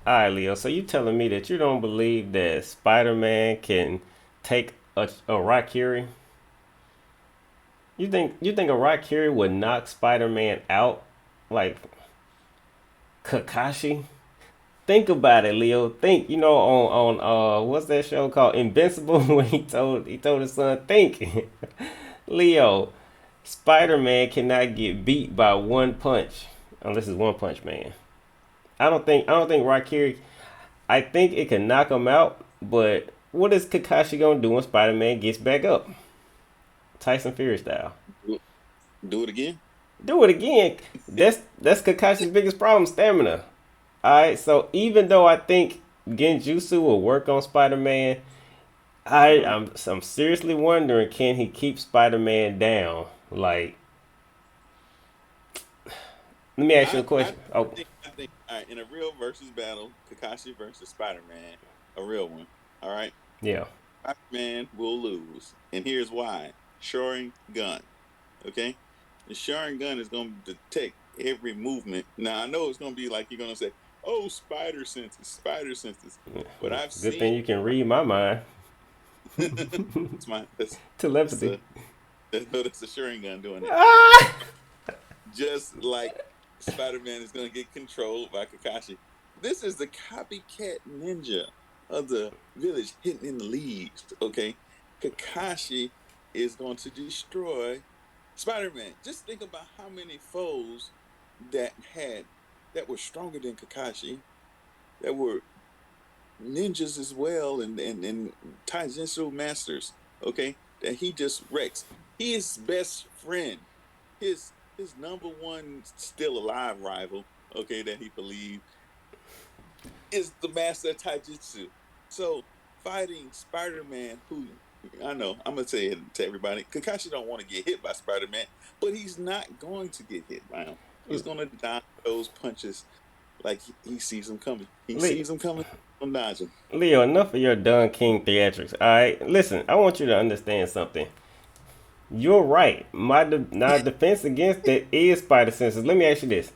All right, Leo. So you telling me that you don't believe that Spider-Man can take a Rakiri? You think a Rakiri would knock Spider-Man out like Kakashi? Think about it, Leo. Think, on what's that show called Invincible when he told his son think. Leo, Spider-Man cannot get beat by one punch unless it's One Punch Man. I don't think Rakiri. I think it can knock him out, but what is Kakashi gonna do when Spider-Man gets back up? Tyson Fury style. Do, do it again. Do it again. That's Kakashi's biggest problem, stamina. Alright, so even though I think Genjutsu will work on Spider-Man, Uh-huh. I'm seriously wondering, can he keep Spider-Man down? Like, let me ask you a I question. Oh, think all right, in a real versus battle, Kakashi versus Spider-Man, a real one. All right. yeah. Spider-Man will lose. And here's why. Shoring gun. Okay? The Sharingan gun is going to detect every movement. Now I know it's going to be like you're going to say, "Oh, spider senses, spider senses," but I've Good seen thing you can read my mind. that's my that's Telepathy. a no, that's a Sharingan gun doing it. Ah! Just like Spider-Man is going to get controlled by Kakashi. This is the copycat ninja of the village hidden in the leaves. Okay, Kakashi is going to destroy Spider-Man. Just think about how many foes that had that were stronger than Kakashi, that were ninjas as well, and Taijutsu masters. Okay, that he just wrecks. His best friend, his number one still alive rival. Okay, that he believed is the master of Taijutsu. So fighting Spider-Man, who I know I'm gonna say it to everybody, Kakashi don't want to get hit by Spider-Man, but he's not going to get hit by him. He's gonna dodge those punches like he sees them coming. He Le- sees them coming. I'm dodging. Leo, enough of your Don King theatrics. All right, listen. I want you to understand something. You're right. My defense against that is spider senses. Let me ask you this: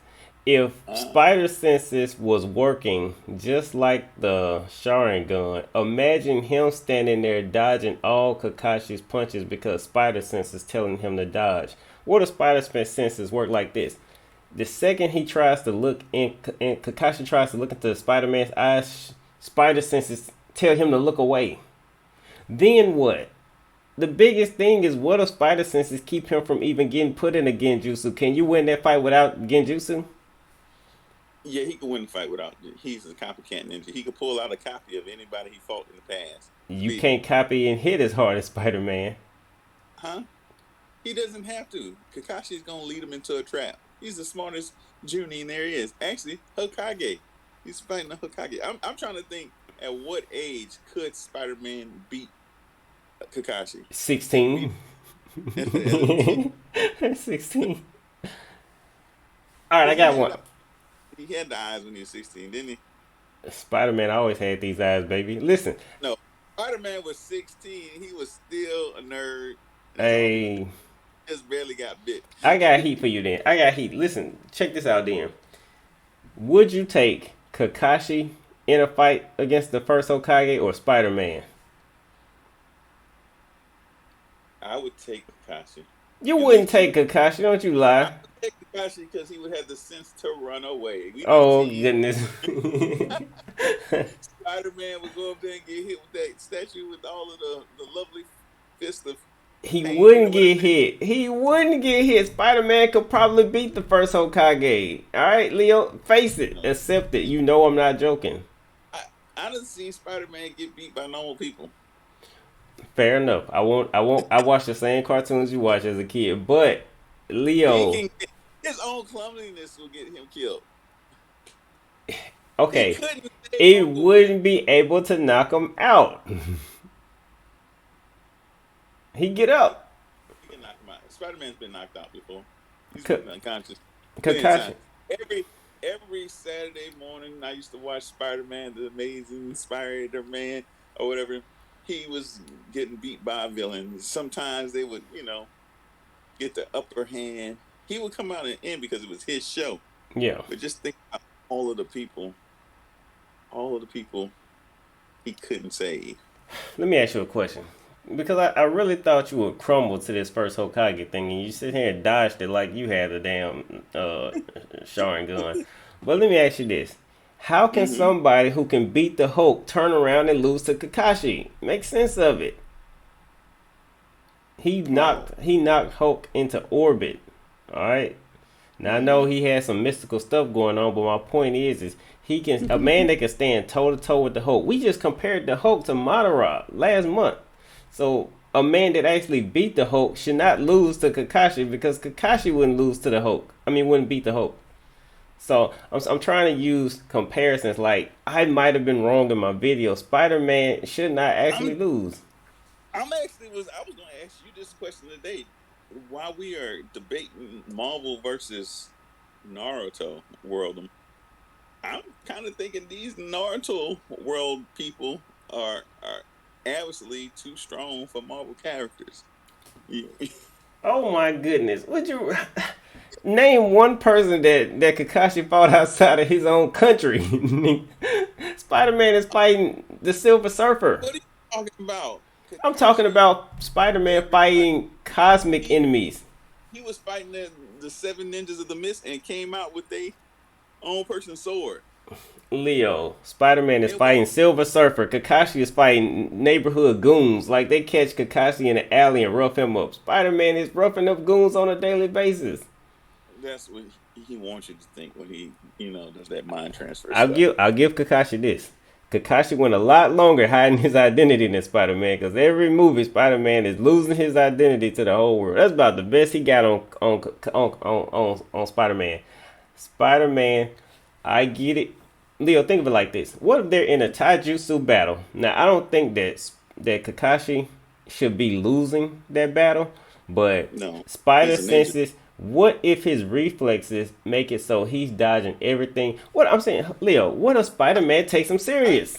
if Uh, spider senses was working just like the Sharingan, imagine him standing there dodging all Kakashi's punches because spider senses telling him to dodge. What if spider senses work like this? The second he tries to look in, and Kakashi tries to look into Spider-Man's eyes, spider senses tell him to look away. Then what? The biggest thing is what if spider senses keep him from even getting put in a genjutsu? Can you win that fight without genjutsu? yeah, he can win the fight without. He's a copycat ninja. He could pull out a copy of anybody he fought in the past. You Be can't copy and hit as hard as Spider Man. huh? He doesn't have to. Kakashi's gonna lead him into a trap. He's the smartest Junin there is. Actually, Hokage. He's fighting the Hokage. I'm trying to think at what age could Spider-Man beat Kakashi? Beat 16. he 16. All right, I got had one. the eyes when he was 16, didn't he? Spider Man always had these eyes, baby. Listen, No. Spider-Man was 16. He was still a nerd. That's all he was doing. hey, Just barely got bit. I got heat for you then. I got heat. Listen, check this out then. Would you take Kakashi in a fight against the first Hokage or Spider Man? I would take Kakashi You because wouldn't he's take Kakashi, don't you I lie. would take Kakashi because he would have the sense to run away. We done Oh seen goodness. Spider-Man would go up there and get hit with that statue with all of the lovely fist of He pain or wouldn't whatever. get hit. He wouldn't get hit. Spider Man could probably beat the first Hokage. Alright, Leo, face it. No. Accept it. You know I'm not joking. I I done seen Spider-Man get beat by normal people. Fair enough. I watch the same cartoons you watch as a kid. But He Leo, can get his own clumsiness will get him killed. He okay. couldn't save It Uncle Ben. wouldn't be able to knock him out. He get up. He can knock him out. Spider-Man's been knocked out before. He's K- been unconscious plenty of Kakashi. times. Every every Saturday morning, I used to watch Spider-Man, the Amazing Spider-Man, or whatever. He was getting beat by a villain. Sometimes they would, get the upper hand. He would come out and end because it was his show. Yeah. But just think about all of the people. all of the people he couldn't save. Let me ask you a question. Because I really thought you would crumble to this first Hokage thing, and you sit here and dodged it like you had a damn Sharingan. But let me ask you this: how can Mm-hmm. somebody who can beat the Hulk turn around and lose to Kakashi? Make sense of it. Oh. He knocked Hulk into orbit. All right. Now I know Mm-hmm. he has some mystical stuff going on, but my point is he can a man that can stand toe to toe with the Hulk. We just compared the Hulk to Madara last month, so a man that actually beat the Hulk should not lose to Kakashi because Kakashi wouldn't lose to the Hulk. I mean, wouldn't beat the Hulk. So I'm trying to use comparisons. Like I might have been wrong in my video. Spider-Man should not actually I'm lose. I was gonna ask you this question today. While we are debating Marvel versus Naruto world, I'm kind of thinking these Naruto world people are obviously too strong for Marvel characters. You- Oh my goodness! Would you name one person that Kakashi fought outside of his own country? Spider-Man is fighting the Silver Surfer. what are you talking about? I'm talking Kakashi, about Spider-Man everybody. fighting cosmic He enemies. he was fighting the seven ninjas of the mist and came out with their own person sword. Leo, Spider-Man is It won't. fighting Silver Surfer. Kakashi is fighting neighborhood goons. Like they catch Kakashi in the alley and rough him up. Spider-Man is roughing up goons on a daily basis. That's what he wants you to think when he does that mind transfer I'll stuff. give I'll give Kakashi this. Kakashi went a lot longer hiding his identity than Spider-Man because every movie Spider-Man is losing his identity to the whole world. That's about the best he got on Spider-Man. Spider-Man, I get it. Leo, think of it like this: what if they're in a taijutsu battle? Now, I don't think that Kakashi should be losing that battle, but No, Spider he's a ninja. senses. What if his reflexes make it so he's dodging everything? What I'm saying, Leo, what if Spider-Man takes him serious?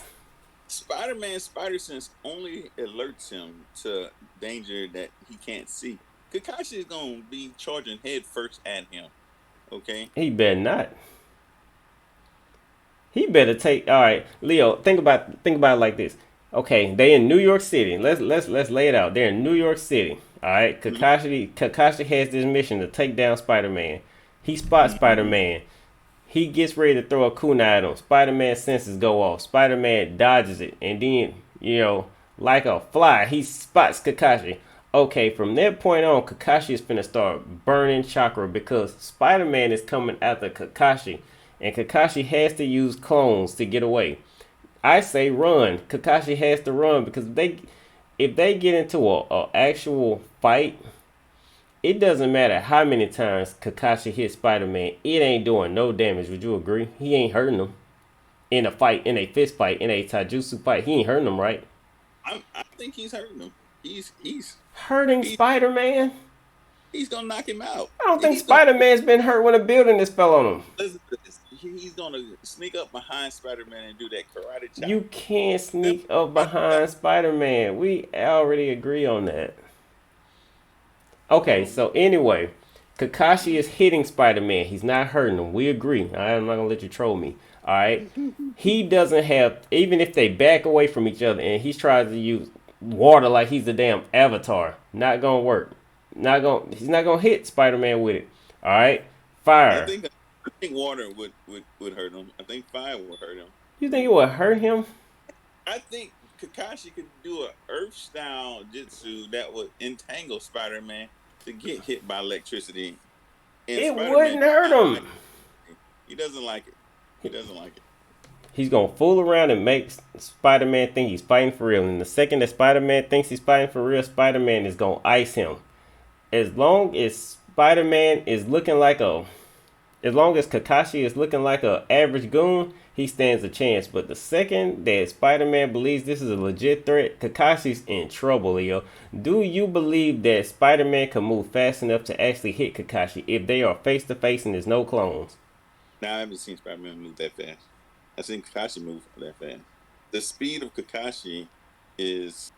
Spider-Man Spider Sense only alerts him to danger that he can't see. Kakashi is gonna be charging head first at him. Okay. He better not. He better take. All right, Leo. Think about it like this. Okay, they in New York City. Let's lay it out. They're in New York City. All right, Kakashi has this mission to take down Spider Man. He spots Spider Mm-hmm. Man. He gets ready to throw a kunai at him. Spider Man senses go off. Spider Man dodges it, and then like a fly, he spots Kakashi. Okay, from that point on, Kakashi is finna start burning chakra because Spider Man is coming after Kakashi, and Kakashi has to use clones to get away. I say run. Kakashi has to run because if they get into a actual fight, it doesn't matter how many times Kakashi hits Spider Man. It ain't doing no damage. Would you agree? He ain't hurting him in a fight, in a fist fight, in a taijutsu fight. He ain't hurting him, right? I think he's hurting him. Hurting He's Spider Man? he's gonna knock him out. I don't think He's gonna Spider Man's been hurt when a building is fell on him. listen to this. He's gonna sneak up behind Spider-Man and do that karate chop. You can't sneak up behind Spider Man. We already agree on that. Okay, Um, so anyway, Kakashi is hitting Spider Man. He's not hurting him. We agree. I'm not gonna let you troll me. All right. He doesn't have even if they back away from each other and he tries to use water like he's the damn Avatar. Not gonna work. Not gonna. He's not gonna hit Spider Man with it. All right. I Fire. think I think water would hurt him. I think fire would hurt him. You think it would hurt him? I think Kakashi could do a Earth style jutsu that would entangle Spider Man to get hit by electricity, and It Spider Man wouldn't hurt not like him. it. He doesn't like it. He doesn't like it. He's gonna fool around and make Spider Man think he's fighting for real. And the second that Spider Man thinks he's fighting for real, Spider Man is gonna ice him. As long as Spider Man is looking like a as long as Kakashi is looking like a average goon, he stands a chance. But the second that Spider-Man believes this is a legit threat, Kakashi's in trouble, Leo. Do you believe that Spider-Man can move fast enough to actually hit Kakashi if they are face to face and there's no clones? Now I haven't seen Spider Man move that fast. I've seen Kakashi move that fast. The speed of Kakashi is,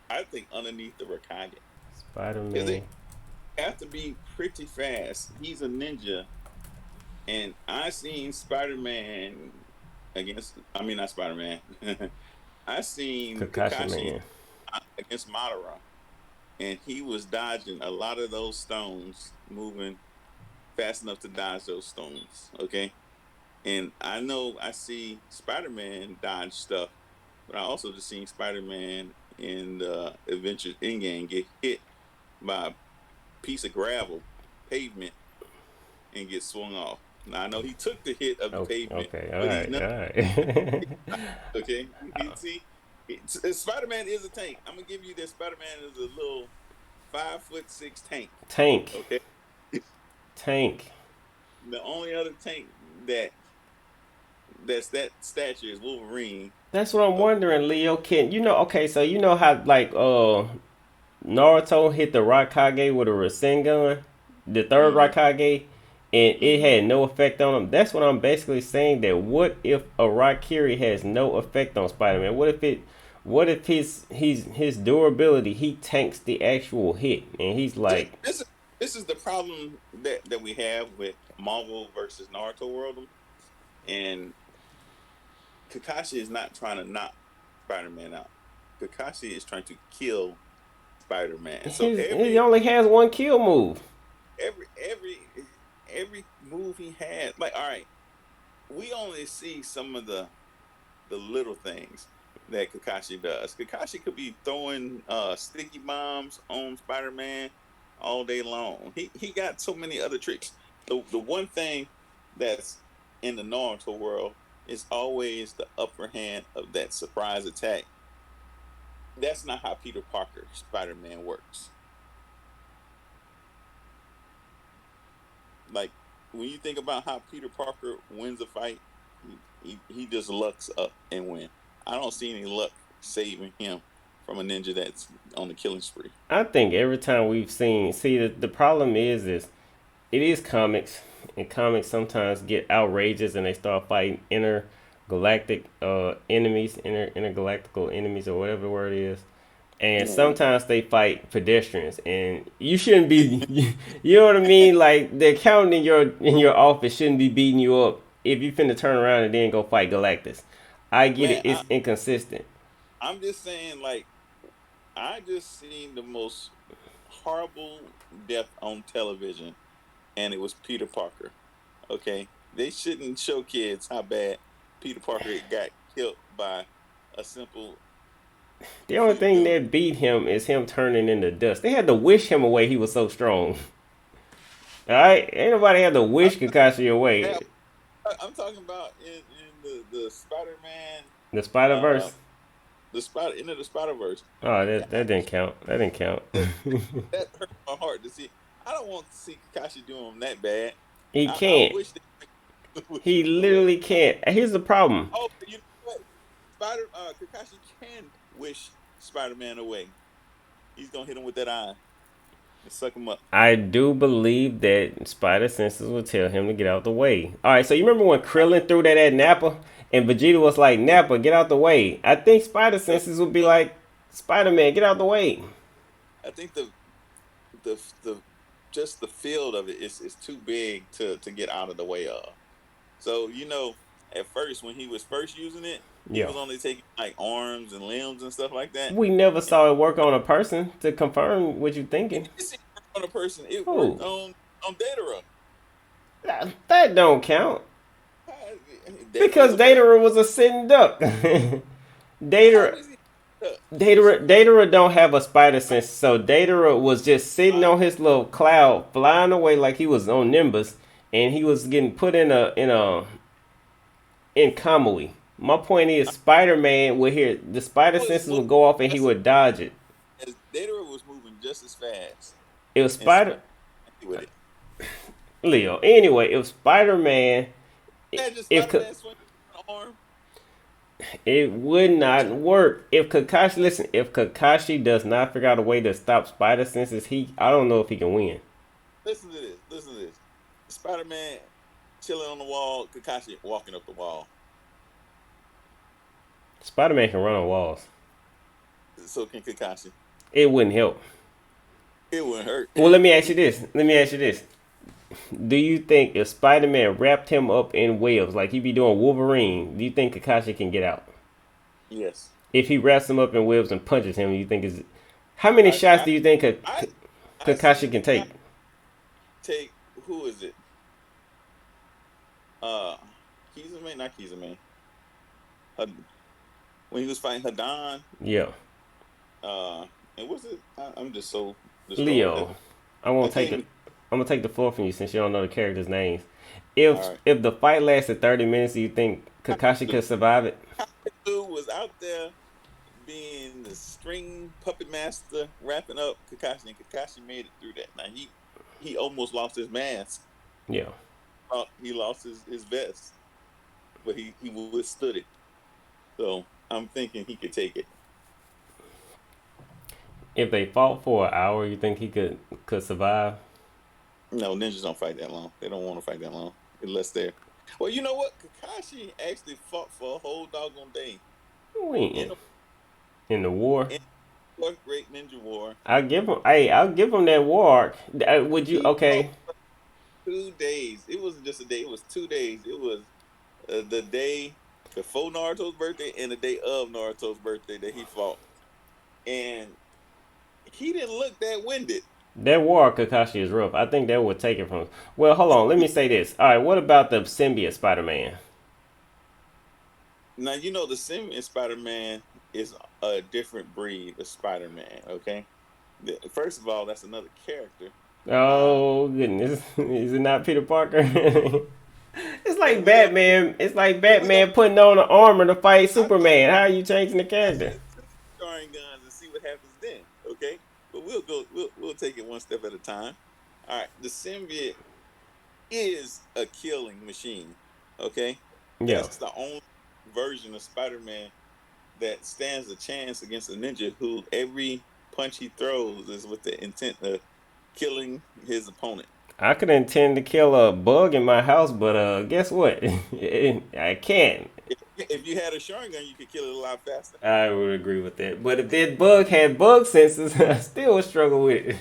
I think, underneath the Raikage. Because Spider-Man. they have to be pretty fast. He's a ninja, and I seen Spider Man. against. I mean, not Spider Man. I seen Kakashi Kakashi man. against Madara, and he was dodging a lot of those stones, moving fast enough to dodge those stones. Okay, and I know I see Spider Man dodge stuff, but I also just seen Spider Man in the Adventures Endgame get hit by a piece of gravel pavement and get swung off. Now I know he took the hit of the Okay, pavement, okay, but he all no. right, all right. Okay, see, Spider Man is a tank. I'm gonna give you that. Spider Man is a little 5'6" tank. Tank, Okay, tank. the only other tank that that's that stature is Wolverine. That's what I'm Okay. wondering, Leo. Can you know? Okay, so you know how like Naruto hit the Raikage with a Rasengan, the third Mm-hmm. Raikage, and it Mm-hmm. had no effect on him. That's what I'm basically saying. That what if a Raikiri has no effect on Spider-Man? What if his durability he tanks the actual hit, and he's This, like, this is this is the problem that we have with Marvel versus Naruto World, and Kakashi is not trying to knock Spider Man out. Kakashi is trying to kill Spider Man. So he only has one kill move. every every every move he had, like all right, we only see some of the little things that Kakashi does. Kakashi could be throwing sticky bombs on Spider Man all day long. He got so many other tricks. The one thing that's in the Naruto world is always the upper hand of that surprise attack. That's not how Peter Parker Spider Man works. Like when you think about how Peter Parker wins a fight, he just lucks up and win. I don't see any luck saving him from a ninja that's on the killing spree. I think every time we've seen, see the problem is it is comics, and comics sometimes get outrageous and they start fighting intergalactic enemies, intergalactical enemies, or whatever the word is. And Mm-hmm. sometimes they fight pedestrians, and you shouldn't be, you know what I mean? Like the accountant in your office shouldn't be beating you up if you finna turn around and then go fight Galactus. I get it; Man, it's inconsistent. I'm just saying, like, I just seen the most horrible death on television, and it was Peter Parker. Okay, they shouldn't show kids how bad Peter Parker got killed by a simple The only few thing dudes. that beat him is him turning into dust. They had to wish him away. He was so strong. All right, ain't nobody had to I'm wish Kakashi away. I'm talking about in the Spider Man, The Spider uh, Verse. the Spider into the Spider Verse. Oh, that didn't Gosh, count. That didn't count. that, that hurt my heart to see. I don't want to see Kakashi do him that bad. He I can't. wish they wish He him away. literally can't. Here's the problem. Oh, you know what? Kakashi can wish Spider Man away. He's gonna hit him with that eye and suck him up. I do believe that Spider Senses will tell him to get out the way. All right, so you remember when Krillin threw that at Nappa and Vegeta was like, Nappa, get out the way. I think Spider No, Senses would be no, like, Spider Man, get out the way. I think the just the field of it is too big to get out of the way of. So at first when he was first using it, he Yeah. was only taking like arms and limbs and stuff like that. We never And saw it work on a person to confirm what you're you thinking. did see it work on a person. It worked Oh, on Datara. that don't count. Datara is Because a person. Datara was a sitting duck. How Datara was he? Uh, Datara don't have a spider sense, so Datara was just sitting on his little cloud, flying away like he was on Nimbus, and he was getting put in Kamui. My point is, Spider Man would hear the spider was senses moving would go off and he just would dodge it. as Datara was moving just as fast, It was and Spider Spider with it. Leo. Anyway, if Spider Man, Imagine if Spider Man swinging an arm. it would not work. If Kakashi, listen, if Kakashi does not figure out a way to stop spider senses, I don't know if he can win. Listen to this. Listen to this. Spider Man chilling on the wall. Kakashi walking up the wall. Spider Man can run on walls. So can Kakashi. It wouldn't help. It wouldn't hurt. Well, let me ask you this. Let me ask you this. Do you think if Spider-Man wrapped him up in webs like he be doing Wolverine, do you think Kakashi can get out? Yes. If he wraps him up in webs and punches him, you think is how many I shots I do you think I I Kakashi seen can take? Kakashi take, who is it? Uh Kizame, not Kizame. When he was fighting Hadan, Yeah, uh and was it, I'm just so destroyed. Leo. I I won't take can't it. even. I'm gonna take the floor from you since you don't know the characters' names. All right. If the fight lasted 30 minutes, do you think Kakashi could survive it? Dude was out there being the string puppet master, wrapping up Kakashi, and Kakashi made it through that. Now he almost lost his mask. Yeah. He lost his vest, but he withstood it. So I'm thinking he could take it. If they fought for an hour, you think he could survive? No, ninjas don't fight that long. They don't want to fight that long unless they're. Well, you know what? Kakashi actually fought for a whole doggone day in When the, in the war, in the fourth Great Ninja War. I'll give him. Hey, I'll give him that war arc. Would you? He fought Okay. 2 days. It wasn't just a day. It was 2 days. It was the day before Naruto's birthday and the day of Naruto's birthday that he fought, and he didn't look that winded. That war arc, Kakashi is rough. I think that would take it from. Well, hold on. Let me say this. All right. What about the symbiote Spider-Man? Now you know the Simian Spider-Man is a different breed of Spider-Man. Okay, first of all, that's another character. Um, Oh goodness, is it not Peter Parker? It's like and we don't Batman. It's like and we don't. Batman putting on the armor to fight I got Superman. How are you changing the I character? said two starring guns and see what happens then. Okay, but we'll go. We'll take it one step at a time. All right, the symbiote is a killing machine. Okay, Yeah, that's the only version of Spider-Man that stands a chance against a ninja who every punch he throws is with the intent of killing his opponent. I could intend to kill a bug in my house, but guess what? I can't. If you had a Sharingan, you could kill it a lot faster. I would agree with that. But if that bug had bug senses, I still would struggle with it.